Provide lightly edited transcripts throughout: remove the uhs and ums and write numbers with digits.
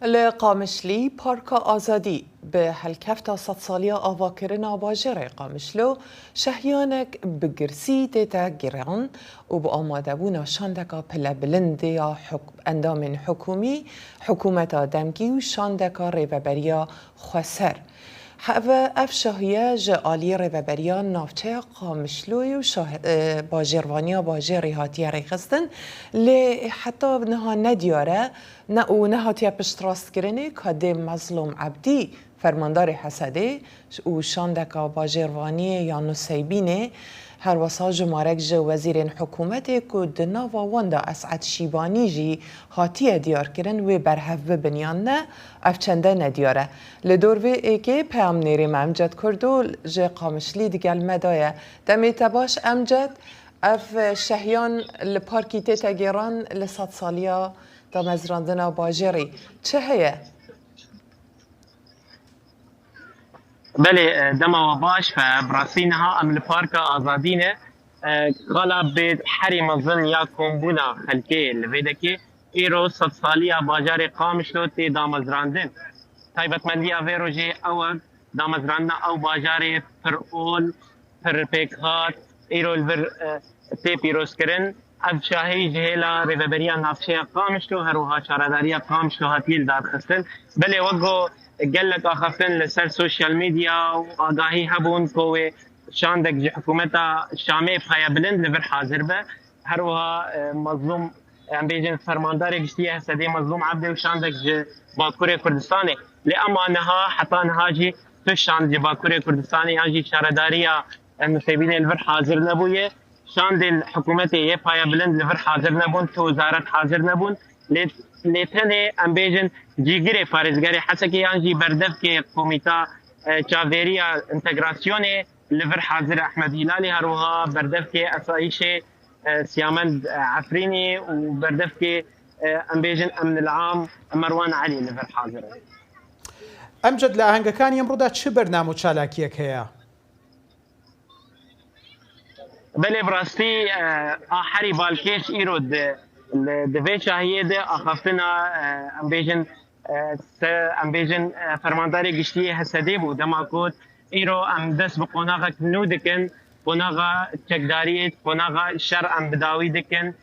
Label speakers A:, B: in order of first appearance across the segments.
A: لقامشلی پارک آزادی به هلکفتا صد سالی آواکرنا باجر قامشلو شهیانک بگرسی دیتا گران و با آماده بونا شاندکا پل بلند یا اندام حکومی حکومت دمگی و شاندکا ریوبریا خسر و افشاهیه جالی ریوبریا نافچه قامشلوی و باجروانیا باجری هاتیه ریخستن لی حتی نها ندیاره و نهاتیه پشت راست کرنه که مظلوم عبدی فرماندار حسده و شاندکا باجروانی یا نسیبینه هر وسا جمارک جو وزیر حکومت که دناوا واندا اسعد شیبانی جی هاتیه دیار کرن و برهف ببنیان نه افچنده ندیاره لدور و ایگه پیام نیریم امجد کردو جه قامشلی دیگل مدایه دمیت باش امجد اف شهیان لپارکی تیتا گیران لصد سالیا دا مزراندنا باجری چه هیه؟
B: بله دما باش فبراسينها ام البارك آزادينه قالا بحري مظن يا كومبونا خلكي لفيدكي ايرو صد ساليا باجاري قامشلو تي دامزراندن تايبت منديا فيروجي او دامزراندنا او باجاري پر اول پر بيكهات ايرو الفر تي بيروس كرن اب شاهي جهيلا ريفبريا نافشيا قامشلو هروها شارداريا قامشلو هاتيل دار خستن بله وقو قال لك اخفتن لسر سوشيال ميديا واغاهي هبون كوي شاندك جي حكومتا الشامي بخايا بلند لفر حاضر به هروها مظلوم ام بيجن فرماندار گشتي هسدي مظلوم عبدي وشاندك جي باكوري كردستاني لاما نها حتى نهاجي تشان جي باكوري كردستاني ياجي شارداريا المسيبين لفر حاضر نبويه شاند الحكومه هي بخايا بلند لفر حاضر نبون تو وزاره حاضر نبون لیتنه ام بیجن جیگری فارزگری حسکی یانجی بردف که کمیتا چاویریا انتگراسیون لور حاضر احمد هلالی هروها بردف که اسایش سیامند عفرینی و بردف که ام بیجن امن العام مروان علی لور حاضر
C: امجد لآهنگ کان یمرودا چه برنامه چالاکیه که
B: بله براستی آخری بالکش ایرود دوی شاهیه ده اخفتنا ام بیجن فرمانداری گشتی حسدی بود دما کود ایرو ام دست بقناغ کنو دکن قناغ چکداریت قناغ شر ام بداوی دکن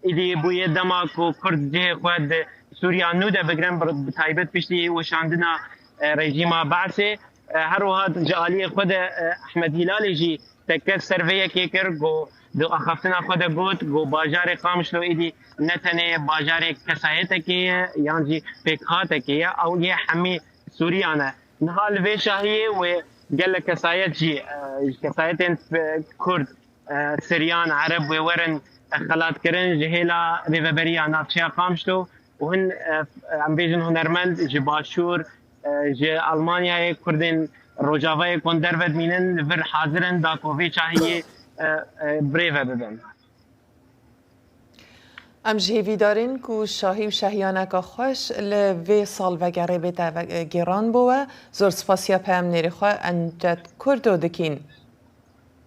B: ایدی بوی دما کو کرد جه خود سوریا نو ده بگرن بتایبت پشتی وشاندنا رژیما بعثه هر وهات جالی خود احمد هلالی جی تکر سرویه که کر گو دو اخفتنا خود گوت گو باجار قامشلو ایدی نتنه باجار کسایت که یعنی پیکات که او یه همی سوریانه نهال وی شاهیه و گل کسایت جی کسایت کرد سریان عرب و ورن خلات کرن جهیلا ریوبریا نافچه قامشلو و هن ام بیجن هنرمند جی باشور جی آلمانیا کردن روجاوای کندر ود مینن ور حاضرن دا کووی شاهیه بريفا ببن
A: ام جهوی دارین که شاهی و شهیانک خوش لوی سال وگره بیتا گیران بوه زور سپاسیا پیم نیری خواه انجد کردو دکین